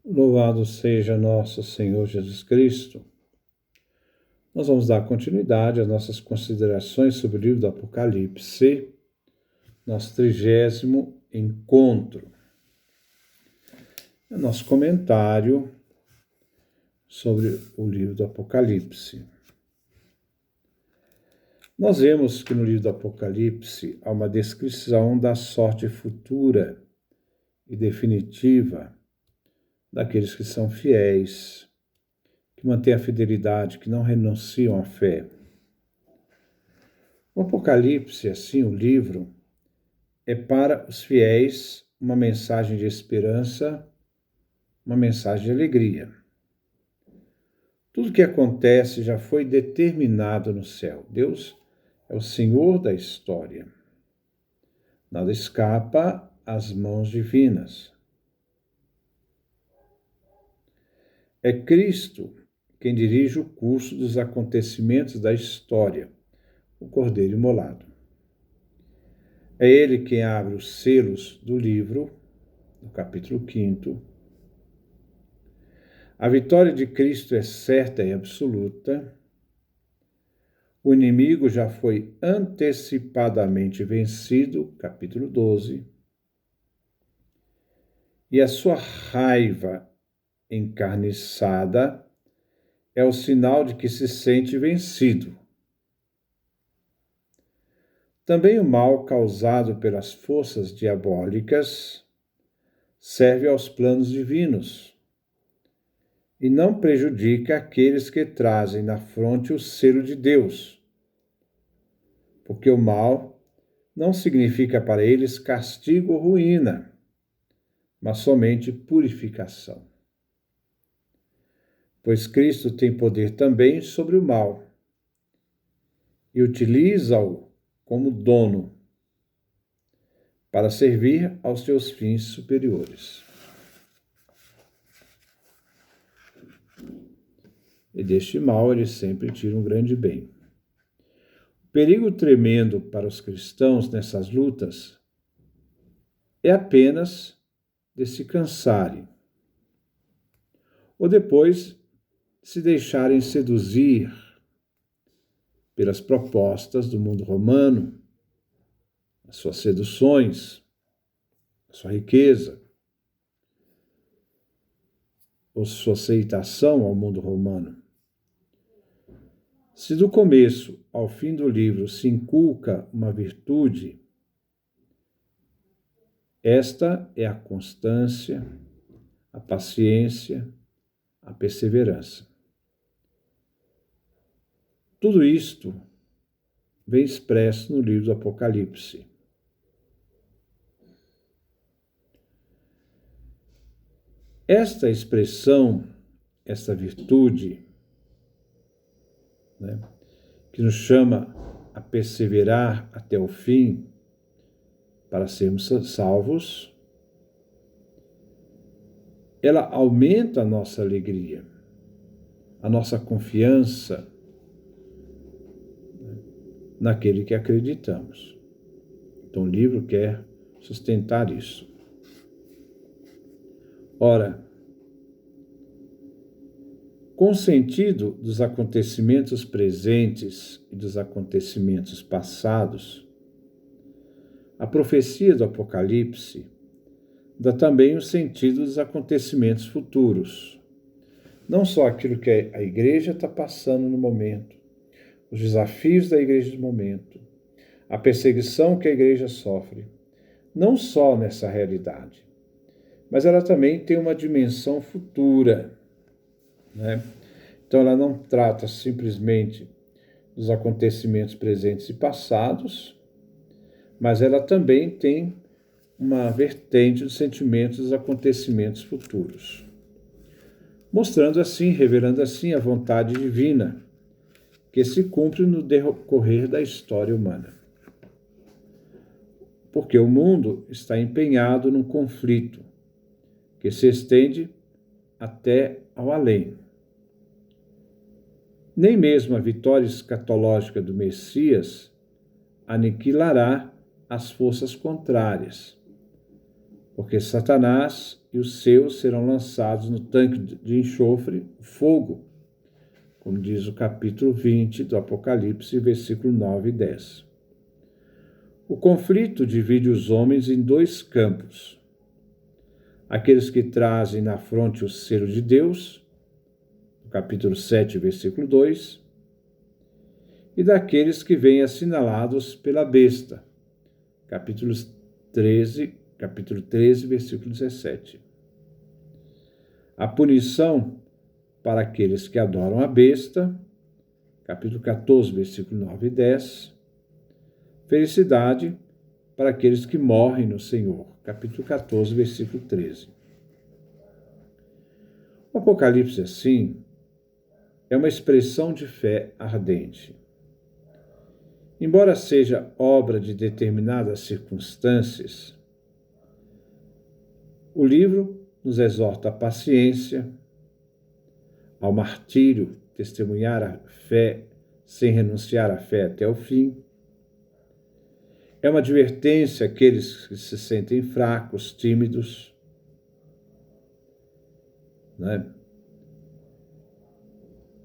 Louvado seja nosso Senhor Jesus Cristo. Nós vamos dar continuidade às nossas considerações sobre o livro do Apocalipse, nosso 30º encontro. É nosso comentário sobre o livro do Apocalipse. Nós vemos que no livro do Apocalipse há uma descrição da sorte futura e definitiva daqueles que são fiéis, que mantêm a fidelidade, que não renunciam à fé. O Apocalipse, assim, o livro, é para os fiéis uma mensagem de esperança, uma mensagem de alegria. Tudo que acontece já foi determinado no céu. Deus é o Senhor da história. Nada escapa às mãos divinas. É Cristo quem dirige o curso dos acontecimentos da história, o Cordeiro imolado. É Ele quem abre os selos do livro, no capítulo 5º. A vitória de Cristo é certa e absoluta. O inimigo já foi antecipadamente vencido, capítulo 12. E a sua raiva encarniçada é o sinal de que se sente vencido. Também o mal causado pelas forças diabólicas serve aos planos divinos e não prejudica aqueles que trazem na fronte o selo de Deus, porque o mal não significa para eles castigo ou ruína, mas somente purificação. Pois Cristo tem poder também sobre o mal e utiliza-o como dono para servir aos seus fins superiores. E deste mal ele sempre tira um grande bem. O perigo tremendo para os cristãos nessas lutas é apenas de se cansarem ou depois se deixarem seduzir pelas propostas do mundo romano, as suas seduções, a sua riqueza, ou sua aceitação ao mundo romano. Se do começo ao fim do livro se inculca uma virtude, esta é a constância, a paciência, a perseverança. Tudo isto vem expresso no livro do Apocalipse. Esta expressão, esta virtude, que nos chama a perseverar até o fim para sermos salvos, ela aumenta a nossa alegria, a nossa confiança naquele que acreditamos. Então o livro quer sustentar isso. Ora, com o sentido dos acontecimentos presentes e dos acontecimentos passados, a profecia do Apocalipse dá também o sentido dos acontecimentos futuros. Não só aquilo que a igreja está passando no momento, os desafios da igreja no momento, a perseguição que a igreja sofre, não só nessa realidade, mas ela também tem uma dimensão futura, Então ela não trata simplesmente dos acontecimentos presentes e passados, mas ela também tem uma vertente dos sentimentos dos acontecimentos futuros, mostrando assim, revelando assim a vontade divina que se cumpre no decorrer da história humana. Porque o mundo está empenhado num conflito que se estende até ao além. Nem mesmo a vitória escatológica do Messias aniquilará as forças contrárias, porque Satanás e os seus serão lançados no tanque de enxofre, fogo, como diz o capítulo 20 do Apocalipse, versículo 9 e 10. O conflito divide os homens em dois campos: aqueles que trazem na fronte o selo de Deus, no capítulo 7, versículo 2, e daqueles que vêm assinalados pela besta, capítulo 13, versículo 17. A punição para aqueles que adoram a besta, capítulo 14, versículo 9 e 10. Felicidade para aqueles que morrem no Senhor, capítulo 14, versículo 13. O Apocalipse, assim, é uma expressão de fé ardente. Embora seja obra de determinadas circunstâncias, o livro nos exorta à paciência, ao martírio, testemunhar a fé sem renunciar à fé até o fim. É uma advertência àqueles que se sentem fracos, tímidos, né?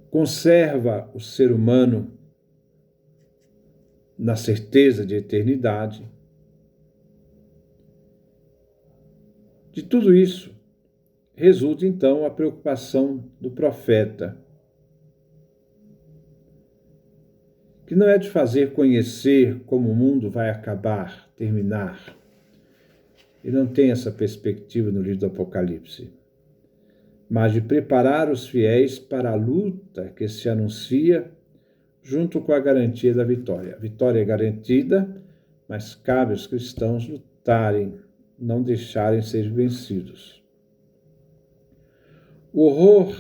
Conserva o ser humano na certeza de eternidade. De tudo isso, resulta então a preocupação do profeta, que não é de fazer conhecer como o mundo vai acabar, terminar. Ele não tem essa perspectiva no livro do Apocalipse, mas de preparar os fiéis para a luta que se anuncia junto com a garantia da vitória. A vitória é garantida, mas cabe aos cristãos lutarem, não deixarem ser vencidos. O horror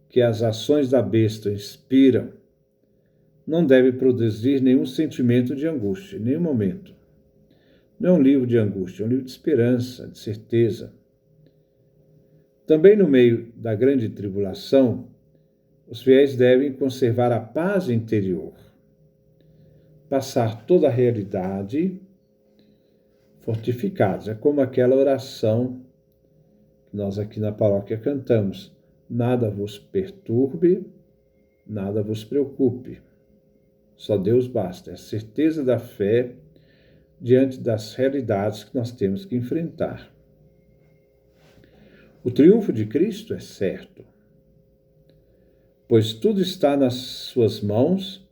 que as ações da besta inspiram não deve produzir nenhum sentimento de angústia, em nenhum momento. Não é um livro de angústia, é um livro de esperança, de certeza. Também no meio da grande tribulação, os fiéis devem conservar a paz interior, passar toda a realidade fortificados. É como aquela oração que nós aqui na paróquia cantamos: nada vos perturbe, nada vos preocupe. Só Deus basta. É a certeza da fé diante das realidades que nós temos que enfrentar. O triunfo de Cristo é certo, pois tudo está nas suas mãos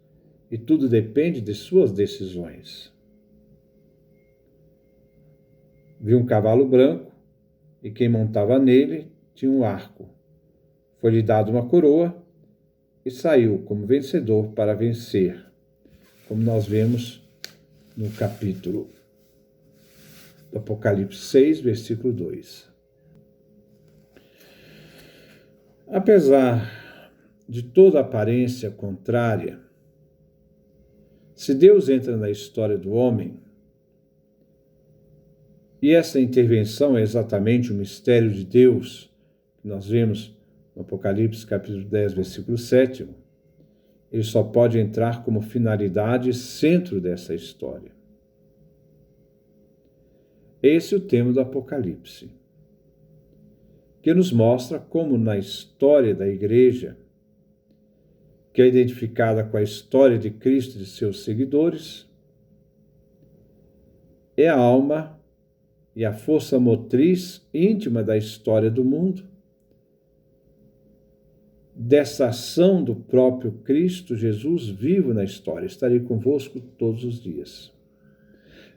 e tudo depende de suas decisões. Viu um cavalo branco e quem montava nele tinha um arco. Foi-lhe dado uma coroa e saiu como vencedor para vencer, como nós vemos no capítulo do Apocalipse 6, versículo 2. Apesar de toda aparência contrária, se Deus entra na história do homem, e essa intervenção é exatamente o mistério de Deus, que nós vemos no Apocalipse capítulo 10, versículo 7, ele só pode entrar como finalidade e centro dessa história. Esse é o tema do Apocalipse, que nos mostra como na história da Igreja, que é identificada com a história de Cristo e de seus seguidores, é a alma e a força motriz íntima da história do mundo, dessa ação do próprio Cristo Jesus vivo na história. Estarei convosco todos os dias.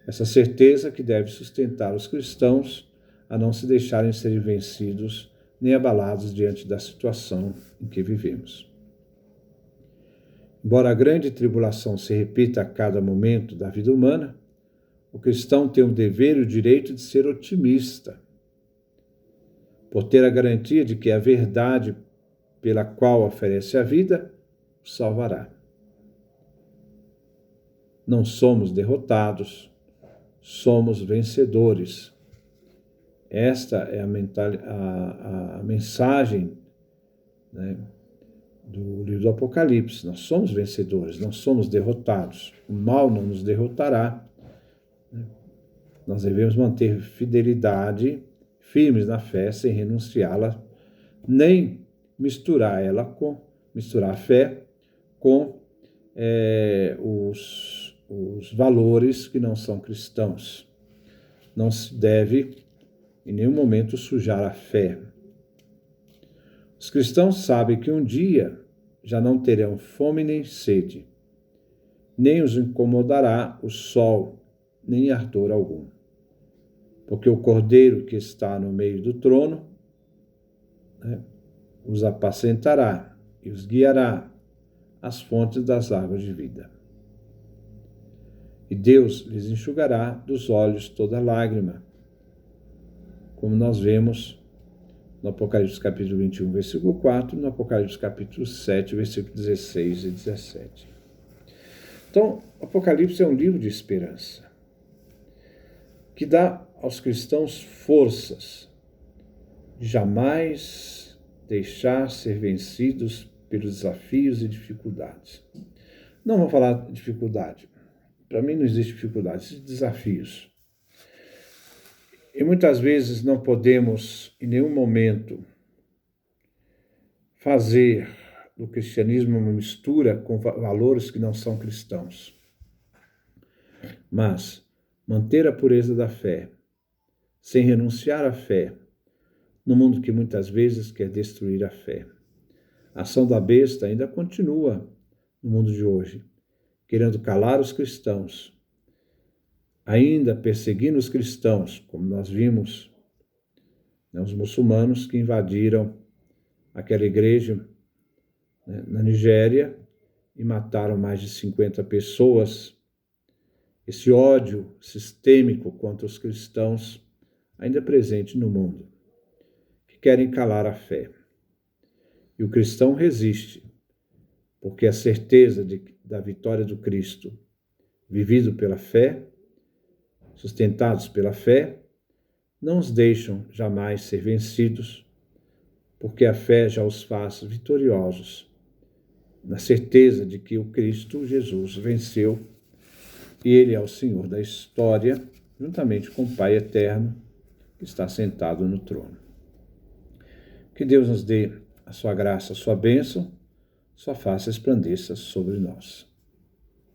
Essa certeza que deve sustentar os cristãos a não se deixarem ser vencidos nem abalados diante da situação em que vivemos. Embora a grande tribulação se repita a cada momento da vida humana, o cristão tem o dever e o direito de ser otimista, por ter a garantia de que a verdade pela qual oferece a vida o salvará. Não somos derrotados, somos vencedores. Esta é a mensagem, né, do livro do Apocalipse. Nós somos vencedores, não somos derrotados. O mal não nos derrotará. Nós devemos manter fidelidade, firmes na fé, sem renunciá-la, nem misturar a fé com os valores que não são cristãos. Não se deve, em nenhum momento, sujar a fé. Os cristãos sabem que um dia já não terão fome nem sede, nem os incomodará o sol, nem ardor algum. Porque o Cordeiro que está no meio do trono, os apacentará e os guiará às fontes das águas de vida. E Deus lhes enxugará dos olhos toda lágrima, como nós vemos no Apocalipse capítulo 21, versículo 4, no Apocalipse capítulo 7, versículo 16 e 17. Então, o Apocalipse é um livro de esperança, que dá aos cristãos forças de jamais deixar ser vencidos pelos desafios e dificuldades. Não vou falar de dificuldade. Para mim não existe dificuldade, existem desafios. E muitas vezes não podemos, em nenhum momento, fazer do cristianismo uma mistura com valores que não são cristãos. Mas manter a pureza da fé, sem renunciar à fé, no mundo que muitas vezes quer destruir a fé. A ação da besta ainda continua no mundo de hoje, querendo calar os cristãos, ainda perseguindo os cristãos, como nós vimos, os muçulmanos que invadiram aquela igreja na Nigéria e mataram mais de 50 pessoas. Esse ódio sistêmico contra os cristãos ainda é presente no mundo, que querem calar a fé. E o cristão resiste, porque a certeza da vitória do Cristo, vivido pela fé, sustentados pela fé, não os deixam jamais ser vencidos, porque a fé já os faz vitoriosos, na certeza de que o Cristo Jesus venceu e Ele é o Senhor da história, juntamente com o Pai eterno, que está sentado no trono. Que Deus nos dê a sua graça, a sua bênção, sua face resplandeça sobre nós.